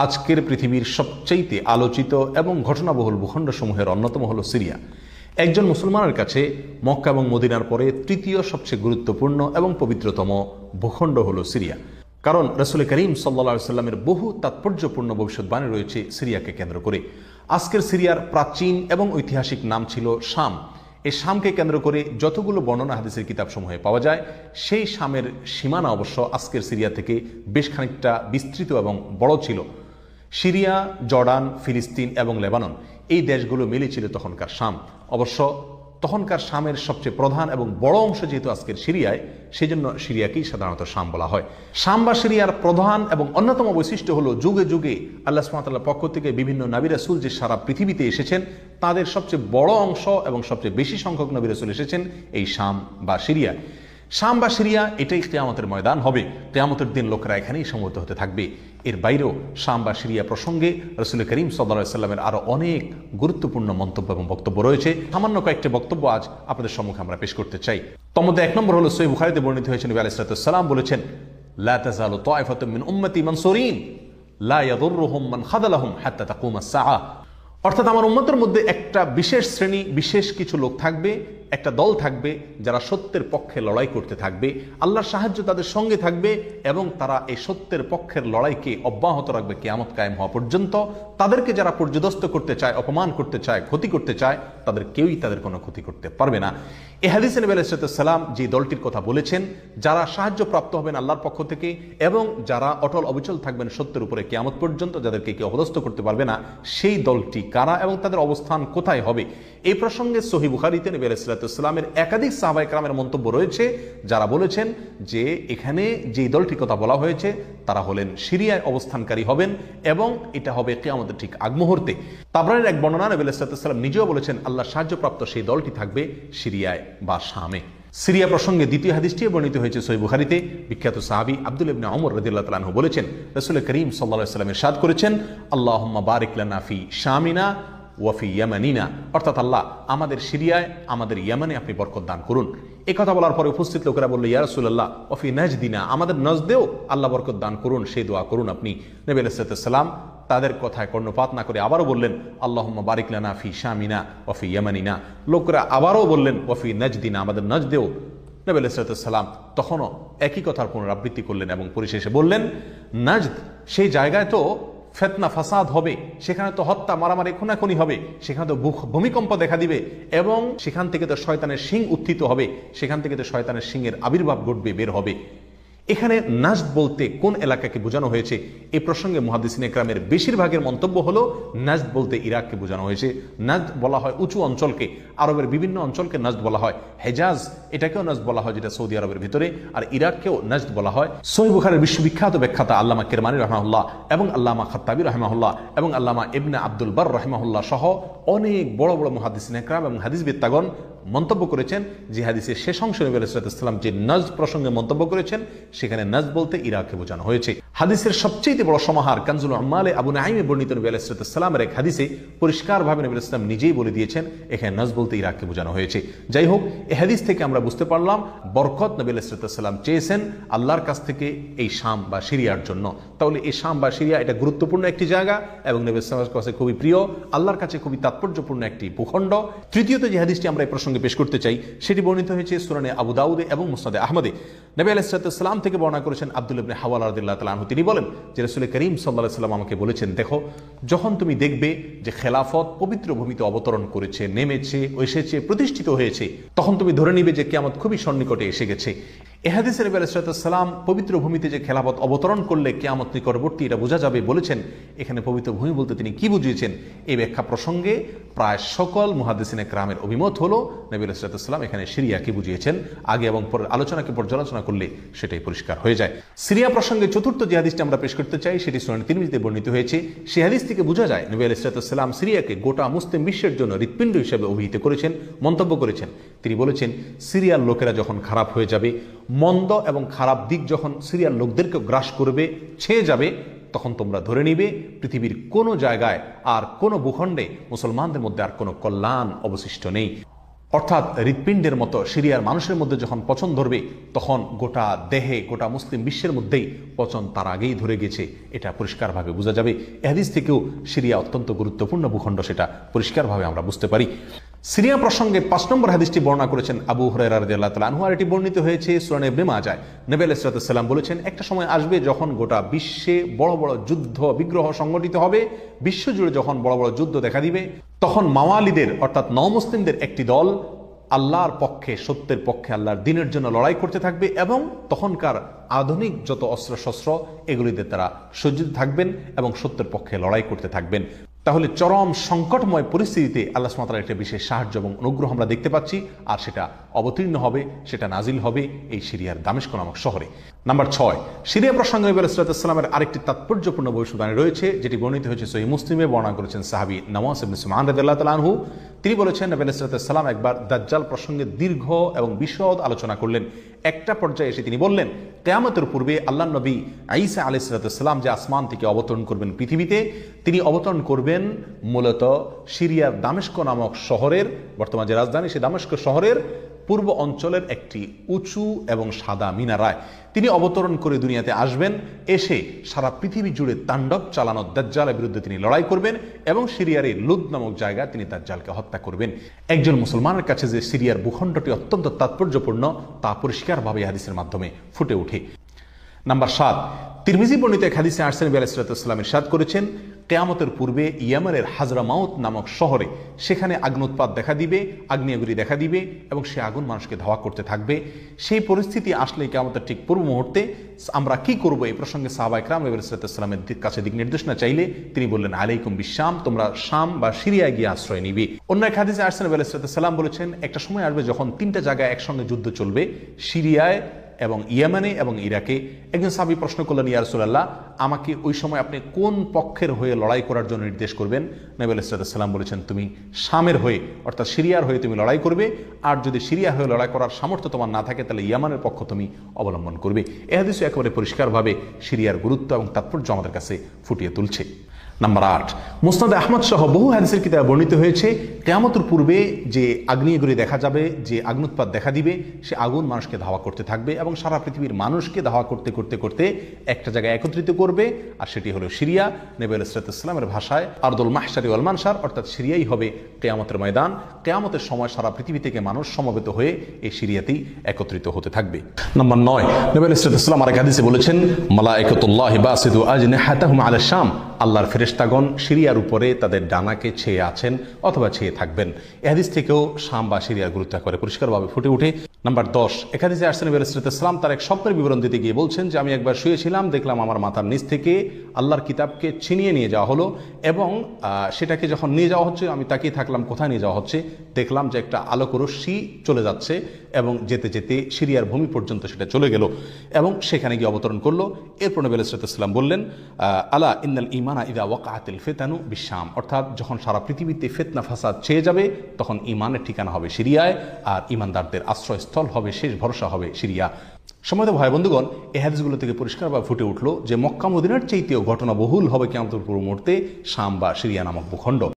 আজকের পৃথিবীর সবচাইতে আলোচিত এবং ঘটনাবহুল ভূখণ্ডসমূহের অন্যতম হল সিরিয়া। একজন মুসলমানের কাছে মক্কা এবং মদিনার পরে তৃতীয় সবচেয়ে গুরুত্বপূর্ণ এবং পবিত্রতম ভূখণ্ড হল সিরিয়া। কারণ রাসূল করিম সাল্লাল্লাহু আলাইহি ওয়াসাল্লামের বহু তাৎপর্যপূর্ণ ভবিষ্যৎবাণী রয়েছে সিরিয়াকে কেন্দ্র করে। আজকের সিরিয়ার প্রাচীন এবং ঐতিহাসিক নাম ছিল শাম। এই শামকে কেন্দ্র করে যতগুলো বর্ণনা হাদিসের কিতাবসমূহে পাওয়া যায়, সেই শামের সীমানা অবশ্য আজকের সিরিয়া থেকে বেশ খানিকটা বিস্তৃত এবং বড় ছিল। সিরিয়া, জর্ডান, ফিলিস্তিন এবং লেবানন এই দেশগুলো মিলে ছিল তখনকার শাম। অবশ্য তখনকার শামের সবচেয়ে প্রধান এবং বড় অংশ যেহেতু আজকের সিরিয়ায়, সেই জন্য সিরিয়াকেই সাধারণত শাম বলা হয়। শাম বা সিরিয়ার প্রধান এবং অন্যতম বৈশিষ্ট্য হলো যুগে যুগে আল্লাহ সুবহানাহু ওয়া তাআলার পক্ষ থেকে বিভিন্ন নবী রাসূল যে সারা পৃথিবীতে এসেছেন, তাদের সবচেয়ে বড় অংশ এবং সবচেয়ে বেশি সংখ্যক নবী রাসূল এসেছেন এই শাম বা সিরিয়া। শাম বা সিরিয়া এটাই কিয়ামতের ময়দান হবে। কিয়ামতের দিন লোকেরা এখানেই সমবেত হতে থাকবে। এর বাইরেও শাম বা সিরিয়া প্রসঙ্গে রাসূল করিম সাল্লাল্লাহু আলাইহি ওয়াসাল্লামের আরো অনেক গুরুত্বপূর্ণ মন্তব্য এবং বক্তব্য রয়েছে। সামান্য কয়েকটি বক্তব্য আজ আপনাদের সম্মুখে আমরা পেশ করতে চাই। তন্মধ্যে এক নম্বর হলো সহিহ বুখারীতে বর্ণিত হয়েছে, নবী আলাইহিস সালাম বলেছেন, লা তাযালু তায়ফাতুম মিন উম্মতি মানসুরিন লা ইয়াদুররুহুম মান খাযালাহুম হাত্তা তাকুমাস সাআহ। অর্থাৎ আমার উম্মতের মধ্যে একটা বিশেষ শ্রেণী, বিশেষ কিছু লোক থাকবে, একটা দল থাকবে যারা সত্যের পক্ষে লড়াই করতে থাকবে, আল্লাহর সাহায্য তাদের সঙ্গে থাকবে এবং তারা এই সত্যের পক্ষের লড়াইকে অব্যাহত রাখবে কিয়ামত কায়েম হওয়া পর্যন্ত। তাদেরকে যারা পর্যদস্ত করতে চায়, অপমান করতে চায়, ক্ষতি করতে চায়, তাদের কেউই তাদের কোনো ক্ষতি করতে পারবে না। এই হাদিসে নবী আলাইহিস সালাম যে দলটির কথা বলেছেন, যারা সাহায্য প্রাপ্ত হবেন আল্লাহর পক্ষ থেকে এবং যারা অটল অবিচল থাকবেন সত্যের উপরে কিয়ামত পর্যন্ত, যাদেরকে কেউ অপদস্থ করতে পারবে না, সেই দলটি কারা এবং তাদের অবস্থান কোথায় হবে, এই প্রসঙ্গে সহিহ বুখারীতে নবী আলাইহিস সালামের একাধিক সাহাবায়ে কেরামের মন্তব্য রয়েছে, যারা বলেছেন যে এখানে যে দলটির কথা বলা হয়েছে তারা হলেন সিরিয়ায় অবস্থানকারী হবেন এবং এটা হবে কিয়ামতের ঠিক আগ মুহূর্তে। তাবরানীর এক বর্ণনা, নবী আলাইহিস সালাম নিজেও বলেছেন আল্লাহর সাহায্যপ্রাপ্ত সেই দলটি থাকবে সিরিয়ায় বা শামে। সিরিয়া প্রসঙ্গে দ্বিতীয় হাদিসটি বর্ণিত হয়েছে সহিহ বুখারীতে। বিখ্যাত সাহাবী আব্দুল্লাহ ইবনে ওমর রাদিয়াল্লাহু তাআলা আনহু বলেছেন, রাসূল করিম সাল্লাল্লাহু আলাইহি ওয়াসাল্লাম ইরশাদ করেছেন, আল্লাহুম্মা বারিক লানা ফি শামিনা ওয়াফি ইয়ামানিনা, অর্থাৎ আল্লাহ আমাদের সিরিয়ায়, আমাদের ইয়ামানে আপনি বরকত দান করুন। এই কথা বলার পরে উপস্থিত লোকেরা বলল, ইয়া রাসূলুল্লাহ ওয়াফি নাজদিনা, আমাদের নজদেও আল্লাহ বরকত দান করুন, সেই দোয়া করুন আপনি। নবী আলাইহিস সালাম তাদের কথায় কর্ণপাত না করে আবারও বললেন, আল্লাহুম্মা বারিক লানা ফি শামিনা ওয়াফি ইয়ামানিনা। লোকেরা আবারও বললেন, ওয়াফি নাজদিনা, আমাদের নজদেও। নবী আলাইহিস সালাম তখনও একই কথার পুনরাবৃত্তি করলেন এবং পরিশেষে বললেন, নাজদ সেই জায়গায় তো ফিতনা ফাসাদ হবে, সেখানে তো হত্যা, মারামারি, খুনাখুনি হবে, সেখানে তো ভূমিকম্প দেখা দিবে এবং সেখান থেকে তো শয়তানের শিং উত্থিত হবে, সেখান থেকে তো শয়তানের শিংয়ের আবির্ভাব ঘটবে, বের হবে। এখানে নাজদ বলতে কোন এলাকাকে বোঝানো হয়েছে, এই প্রসঙ্গে মুহাদ্দিসিনে কেরামের বেশিরভাগের মন্তব্য হলো নাজদ বলতে ইরাককে বোঝানো হয়েছে। নাজদ বলা হয় উঁচু অঞ্চলকে, আরবের বিভিন্ন অঞ্চলকে নাজদ বলা হয়। হেজাজ এটাকেও নাজদ বলা হয়, যেটা সৌদি আরবের ভিতরে, আর ইরাককেও নাজদ বলা হয়। সহিহ বুখারীর বিশ্ববিখ্যাত ব্যাখ্যাতা আল্লামা কিরমানী রাহিমাহুল্লাহ এবং আল্লামা খাত্তাবী রাহিমাহুল্লাহ এবং আল্লামা ইবনে আব্দুল বার রাহিমাহুল্লাহ সহ অনেক বড় বড় মুহাদ্দিসিনে কেরাম এবং হাদিসবিদগণ মন্তব্য করেছেন যে হাদিসের শেষ অংশে নবী আলাইহিস সালাম যে নাজদ প্রসঙ্গে মন্তব্য করেছেন, সেখানে নাজদ বলতে ইরাককে বোঝানো হয়েছে। হাদিসের সবচেয়ে বড় সমাহার কানজুল উম্মালে আবু নাঈমে বর্ণিত নবী আলাইহিস সালামের এক হাদিসে পরিষ্কারভাবে নবী আলাইহিস সালাম নিজেই বলে দিয়েছেন এখানে নাজদ বলতে ইরাককে বোঝানো হয়েছে। যাই হোক, এই হাদিস থেকে আমরা বুঝতে পারলাম বরকত নবী আলাইহিস সালাম চেয়েছেন আল্লাহর কাছ থেকে এই শাম বা সিরিয়ার জন্য। তাহলে এই শাম বা সিরিয়া এটা গুরুত্বপূর্ণ একটি জায়গা এবং নবী সাল্লাল্লাহু আলাইহি ওয়াসাল্লামের কাছে খুবই প্রিয়, আল্লাহর কাছে খুবই তাৎপর্যপূর্ণ একটি ভূখণ্ড। তৃতীয়ত যে হাদিসটি আমরা এই প্রসঙ্গে পেশ করতে চাই, সেটি বর্ণিত হয়েছে সুনানে আবু দাউদে এবং মুসনাদে আহমদে। নবী আলাইহিস সালাম থেকে বর্ণনা করেছেন আব্দুল্লাহ ইবনে হাওয়ালা রাদিয়াল্লাহু তাআলা আনহু, তিনি বলেন যে রাসূল করিম সাল্লাল্লাহু আলাইহি ওয়াসাল্লাম আমাকে বলেছেন, দেখো যখন তুমি দেখবে যে খেলাফত পবিত্র ভূমিতে অবতরণ করেছে, নেমেছে, এসেছে, প্রতিষ্ঠিত হয়েছে, তখন তুমি ধরে নিবে যে কিয়ামত খুবই সন্নিকটে এসে গেছে। এ হাদিসে নবী আলাইহিস সালাম পবিত্র ভূমিতে যে খেলাফত অবতরণ করলে কিয়ামত নিকটবর্তী এটা বোঝা যাবে বলেছেন। এখানে পবিত্র ভূমি বলতে তিনি কি বুঝিয়েছেন, এই ব্যাখ্যা প্রসঙ্গে প্রায় সকল মুহাদ্দিসিনে কেরামের অভিমত হলো নবী আলাইহিস সালাম এখানে সিরিয়াকে বুঝিয়েছেন। আগে এবং পরের আলোচনাকে পর্যালোচনা করলে সেটাই পরিষ্কার হয়ে যায়। সিরিয়া প্রসঙ্গে চতুর্থ যে হাদিসটি আমরা পেশ করতে চাই, সেটি সুনান তিরমিজিতে বর্ণিত হয়েছে। সেই হাদিস থেকে বোঝা যায় নবী আলাইহিস সালাম সিরিয়াকে গোটা মুসলিম বিশ্বের জন্য হৃৎপিণ্ড হিসেবে অভিহিত করেছেন, মন্তব্য করেছেন। তিনি বলেছেন, সিরিয়ার লোকেরা যখন খারাপ হয়ে যাবে, মন্দ এবং খারাপ দিক যখন সিরিয়ার লোকদেরকে গ্রাস করবে, ছেয়ে যাবে, তখন তোমরা ধরে নিবে পৃথিবীর কোনো জায়গায় আর কোনো ভূখণ্ডে মুসলমানদের মধ্যে আর কোনো কল্যাণ অবশিষ্ট নেই। অর্থাৎ হৃৎপিণ্ডের মতো সিরিয়ার মানুষের মধ্যে যখন পচন ধরবে তখন গোটা দেহে, গোটা মুসলিম বিশ্বের মধ্যেই পচন তার আগেই ধরে গেছে, এটা পরিষ্কারভাবে বোঝা যাবে। এ হাদিস থেকেও সিরিয়া অত্যন্ত গুরুত্বপূর্ণ ভূখণ্ড, সেটা পরিষ্কারভাবে আমরা বুঝতে পারি। সিরিয়া প্রসঙ্গে 5 নম্বর হাদিসটি বর্ণনা করেছেন আবু হুরায়রা রাদিয়াল্লাহু তাআলা আনহু, আর এটি বর্ণিত হয়েছে সূরা ইবনে মাজাহ। নবী আলাইহিস সালাতু ওয়াস সালাম বলেছেন, একটা সময় আসবে যখন গোটা বিশ্বে বড় বড় যুদ্ধ বিগ্রহ সংগঠিত হবে, বিশ্বজুড়ে যখন বড় বড় যুদ্ধ দেখা দিবে, তখন মাওয়ালিদের অর্থাৎ নওমুসলিমদের একটি দল আল্লাহর পক্ষে, সত্যের পক্ষে, আল্লাহর দ্বীনের জন্য লড়াই করতে থাকবে এবং তখনকার আধুনিক যত অস্ত্রশস্ত্র এগুলিতে তারা সজ্জিত থাকবেন এবং সত্যের পক্ষে লড়াই করতে থাকবেন। তাহলে চরম সংকটময় পরিস্থিতিতে আল্লাহ সুবহানাহু ওয়া তাআলার একটা বিশেষ সাহায্য এবং অনুগ্রহ আমরা দেখতে পাচ্ছি, আর সেটা অবতীর্ণ হবে, সেটা নাজিল হবে এই সিরিয়ার দামেস্ক নামক শহরে। নাম্বার 6, সিরিয়া প্রসঙ্গে নবী আলাইহিস সালামের আরেকটি তাৎপর্যপূর্ণ ভবিষ্যদ্বাণী রয়েছে, যেটি বর্ণিত হয়েছে সহিহ মুসলিমে। বর্ণনা করেছেন সাহাবী নওয়াস ইবনে সুমান রাদিয়াল্লাহু তাআলা আনহু। তিনি বলেছেন, নবী আলাইহিস সালাম একবার দাজ্জাল প্রসঙ্গে দীর্ঘ এবং বিশদ আলোচনা করলেন। একটা পর্যায়ে এসে তিনি বললেন, কিয়ামতের পূর্বে আল্লাহর নবী ঈসা আলাইহিস সালাম যে আসমান থেকে অবতরণ করবেন পৃথিবীতে, তিনি অবতরণ করবেন মূলত সিরিয়ার দামেস্ক নামক শহরের, বর্তমান যে রাজধানী সে দামেস্ক শহরের পূর্ব অঞ্চলের একটি উঁচু এবং সাদা মিনারায় তিনি অবতরণ করে দুনিয়াতে আসবেন। এসে সারা পৃথিবী জুড়ে তাণ্ডব চালানো দাজ্জালের বিরুদ্ধে তিনি লড়াই করবেন এবং সিরিয়ার এই লুদ নামক জায়গায় তিনি দাজ্জালকে হত্যা করবেন। একজন মুসলমানের কাছে যে সিরিয়ার ভূখণ্ডটি অত্যন্ত তাৎপর্যপূর্ণ তা পরিষ্কারভাবে হাদিসের মাধ্যমে ফুটে ওঠে। নাম্বার 7, তিরমিজি বর্ণিত এক হাদিসে আসছেন, নবী আলাইহিস সালাম ইরশাদ করেছেন, কিয়ামতের পূর্বে ইয়েমেনের হাজরামাউত নামক শহরে সেখানে আগ্নুৎপাত দেখা দিবে, আগ্নেয়গিরি দেখা দিবে এবং সে আগুন মানুষকে ধাওয়া করতে থাকবে। সেই পরিস্থিতি আসলে কিয়ামতের ঠিক পূর্ব মুহূর্তে আমরা কি করব, এই প্রসঙ্গে সাহাবা ইকরাম নবী আলাইহিস সালামের কাছে দিক নির্দেশনা চাইলে তিনি বললেন, আলাইকুম বিশাম, তোমরা শাম বা সিরিয়ায় গিয়ে আশ্রয় নিবে। অন্য এক হাদিসে আসছেন, নবী আলাইহিস সালাম বলেছেন, একটা সময় আসবে যখন 3টা জায়গায় একসঙ্গে যুদ্ধ চলবে, সিরিয়ায় এবং ইয়েমেনে এবং ইরাকে। একজন সাহাবী প্রশ্ন করলেন, ইয়া রাসূলুল্লাহ, আমাকে ওই সময় আপনি কোন পক্ষের হয়ে লড়াই করার জন্য নির্দেশ করবেন? নবী আলাইহিস সালাম বলেছেন, তুমি শামের হয়ে অর্থাৎ সিরিয়ার হয়ে তুমি লড়াই করবে, আর যদি সিরিয়া হয়ে লড়াই করার সামর্থ্য তোমার না থাকে তাহলে ইয়েমেনের পক্ষ তুমি অবলম্বন করবে। এই হাদিসে একেবারে পরিষ্কারভাবে সিরিয়ার গুরুত্ব এবং তাৎপর্য আমাদের কাছে ফুটিয়ে তুলছে। নাম্বার 8, মুসনাদ আহমদ সহ বহু হাদিসের কিতাবে বর্ণিত হয়েছে, কিয়ামতের পূর্বে যে আগ্নেয়গিরি দেখা যাবে, যে আগ্নুৎপাত দেখা দিবে, সে আগুন মানুষকে ধাওয়া করতে থাকবে এবং সারা পৃথিবীর মানুষকে ধাওয়া করতে করতে করতে একটা জায়গায় একত্রিত করবে, আর সেটি হলো সিরিয়া। নবী আলাইহিস সালামের ভাষায় আরদুল মাহশারি ওয়াল মানশার, অর্থাৎ সিরিয়াই হবে কিয়ামতের ময়দান। কিয়ামতের সময় সারা পৃথিবী থেকে মানুষ সমবেত হয়ে এই সিরিয়াতেই একত্রিত হতে থাকবে। নাম্বার 9, নবী আলাইহিস সালাম আরেক হাদিসে বলেছেন, মালায়েকাতুল্লাহি বাসিতু আজনিহাতাহুম আলা শাম, আল্লাহর ফেরেশতাগণ সিরিয়ার উপরে তাদের ডানাকে ছেয়ে আছেন অথবা ছেয়ে থাকবেন। এই হাদিস থেকেও শাম বা সিরিয়ার গুরুত্ব করে পরিষ্কারভাবে ফুটে ওঠে। নাম্বার 10, এক হাদিসে আসছেন, নবী আলাইহিস সালাম তার এক স্বপ্নের বিবরণ দিতে গিয়ে বলছেন যে, আমি একবার শুয়েছিলাম, দেখলাম আমার মাথার নিচ থেকে আল্লাহর কিতাবকে ছিনিয়ে নিয়ে যাওয়া হলো এবং সেটাকে যখন নিয়ে যাওয়া হচ্ছে আমি তাকিয়ে থাকলাম কোথায় নিয়ে যাওয়া হচ্ছে। দেখলাম যে একটা আলোক রশ্মি চলে যাচ্ছে এবং যেতে যেতে সিরিয়ার ভূমি পর্যন্ত সেটা চলে গেল এবং সেখানে গিয়ে অবতরণ করলো। এরপর নবী আলাইহিস সালাম বললেন, আলা ইন্নাল ঈমানা ইযা ওয়াকাআতিল ফিতানু বিশাম, অর্থাৎ যখন সারা পৃথিবীতে ফিতনা ফাসাদ ছেয়ে যাবে তখন ঈমানের ঠিকানা হবে সিরিয়ায়, আর ঈমানদারদের আশ্রয়স্থল হবে, শেষ ভরসা হবে সিরিয়া। সম্মানিত ভাই বন্ধুগণ, এই হাদিসগুলো থেকে পরিষ্কারভাবে ফুটে উঠলো যে মক্কা মদিনার চাইতেও ঘটনা বহুল হবে কিয়ামতের পূর্ব মুহূর্তে শাম বা সিরিয়া নামক ভূখণ্ড।